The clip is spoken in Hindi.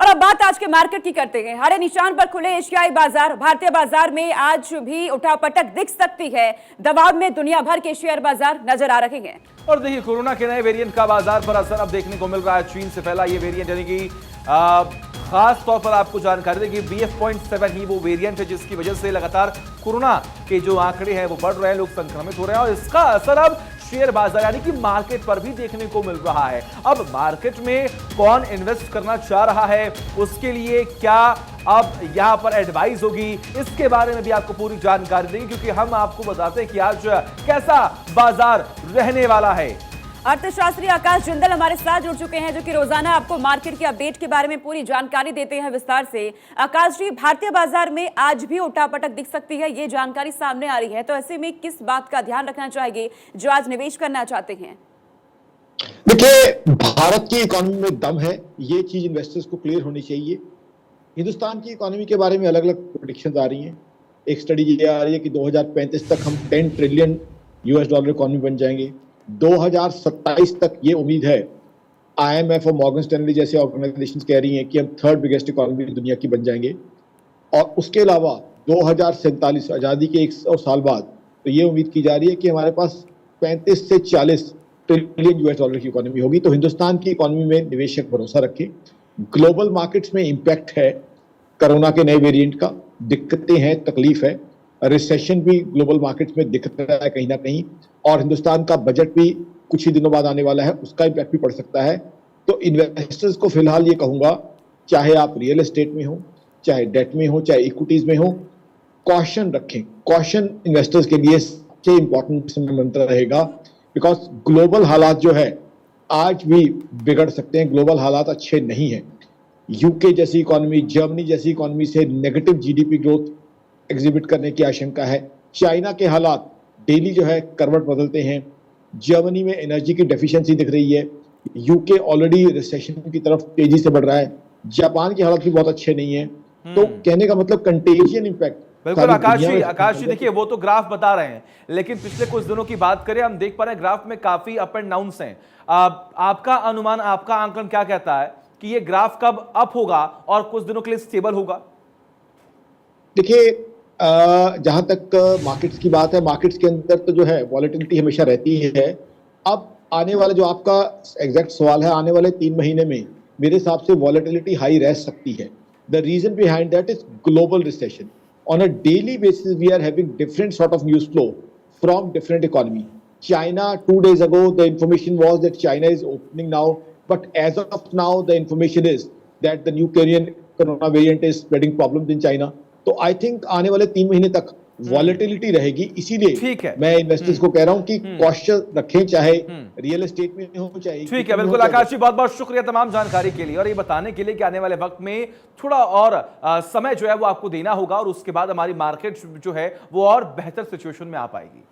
अब बात आज के मार्केट की करते हैं। हरे निशान पर खुले एशियाई बाजार। भारतीय बाजार में आज भी उठापटक दिख सकती है। दबाव में दुनिया भर के शेयर बाजार नजर आ रहे हैं। और देखिए, कोरोना के नए वेरिएंट का बाजार पर असर अब देखने को मिल रहा है। चीन से फैला ये वेरिएंट, यानी कि खास तौर पर आपको जानकारी दें कि BF.7 ही वो वेरिएंट है जिसकी वजह से लगातार कोरोना के जो आंकड़े हैं वो बढ़ रहे हैं, लोग संक्रमित हो रहे हैं और इसका असर अब शेयर बाजार यानी कि मार्केट पर भी देखने को मिल रहा है। अब मार्केट में कौन इन्वेस्ट करना चाह रहा है, उसके लिए क्या अब यहां पर एडवाइस होगी, इसके बारे में भी आपको पूरी जानकारी देंगे, क्योंकि हम आपको बताते हैं कि आज कैसा बाजार रहने वाला है। अर्थशास्त्री आकाश जिंदल हमारे साथ जुड़ चुके हैं, जो कि रोजाना आपको मार्केट की अपडेट के बारे में पूरी जानकारी देते हैं विस्तार से। आकाश जी, भारतीय बाजार में आज भी उठापटक दिख सकती है, ये जानकारी सामने आ रही है, तो ऐसे में किस बात का ध्यान रखना चाहेंगे जो आज निवेश करना चाहते हैं? देखिए, भारत की इकोनॉमी में दम है, ये चीज इन्वेस्टर्स को क्लियर होनी चाहिए। हिंदुस्तान की इकोनॉमी के बारे में अलग अलग प्रेडिक्शंस आ रही हैं। एक स्टडी ये आ रही है कि 2035 तक हम 10 ट्रिलियन US डॉलर इकोनॉमी बन जाएंगे। 2027 तक ये उम्मीद है, IMF और मॉर्गन स्टैनली जैसे ऑर्गेनाइजेशंस कह रही हैं कि हम थर्ड बिगेस्ट इकोनॉमी दुनिया की बन जाएंगे। और उसके अलावा 2047 आज़ादी के 100 साल बाद तो ये उम्मीद की जा रही है कि हमारे पास 35 से 40 ट्रिलियन US डॉलर की इकोनॉमी होगी। तो हिंदुस्तान की इकोनॉमी में निवेशक भरोसा रखें। ग्लोबल मार्केट्स में इम्पैक्ट है कोरोना के नए वेरिएंट का, दिक्कतें हैं, तकलीफ है, रिसेशन भी ग्लोबल मार्केट्स में दिख रहा है कहीं ना कहीं, और हिंदुस्तान का बजट भी कुछ ही दिनों बाद आने वाला है, उसका इम्पैक्ट भी पड़ सकता है। तो इन्वेस्टर्स को फिलहाल ये कहूंगा, चाहे आप रियल एस्टेट में हो, चाहे डेट में हो, चाहे इक्विटीज में हो, कॉशन रखें। कॉशन इन्वेस्टर्स के लिए सबसे इंपॉर्टेंट मंत्र रहेगा, बिकॉज ग्लोबल हालात जो है आज भी बिगड़ सकते हैं, ग्लोबल हालात अच्छे नहीं है। यूके जैसी इकोनॉमी, जर्मनी जैसी इकोनॉमी से नेगेटिव GDP ग्रोथ एग्जिबिट करने की आशंका है। चाइना के हालात डेली जो है करवट बदलते हैं। जर्मनी में एनर्जी की डेफिशिएंसी दिख रही है। यूके ऑलरेडी रिसेशन की तरफ तेजी से बढ़ रहा है। जापान के हालात भी बहुत अच्छे नहीं है। तो कहने का मतलब कंटेजियन इम्पैक्ट। बिल्कुल आकाश जी, देखिए वो तो ग्राफ बता रहे हैं, लेकिन पिछले कुछ दिनों की बात करें, हम देख पा रहे हैं ग्राफ में काफी अप एंड डाउन्स हैं। आपका अनुमान, आपका आंकलन क्या कहता है कि ये ग्राफ कब अप होगा और कुछ दिनों के लिए स्टेबल होगा? देखिए, जहां तक मार्केट्स की बात है, मार्केट्स के अंदर तो जो है वॉलेटिलिटी हमेशा रहती है। अब आने वाले, जो आपका एग्जैक्ट सवाल है, आने वाले 3 महीने में मेरे हिसाब से वॉलेटिलिटी हाई रह सकती है। The reason behind that is global recession. On a daily basis we are having different sort of news flow from different economy. China 2 days ago the information was that China is opening now, but as of now the information is that the new corona variant is spreading problems in China. तो आई थिंक आने वाले 3 महीने तक वॉलेटिलिटी रहेगी, इसीलिए मैं इन्वेस्टर्स को कह रहा हूं कि कॉशन रखें, चाहे रियल एस्टेट में हो, चाहे। ठीक है, बिल्कुल आकाश जी, बहुत बहुत शुक्रिया तमाम जानकारी के लिए और ये बताने के लिए कि आने वाले वक्त में थोड़ा और समय जो है वो आपको देना होगा और उसके बाद हमारी मार्केट जो है वो और बेहतर सिचुएशन में आ पाएगी।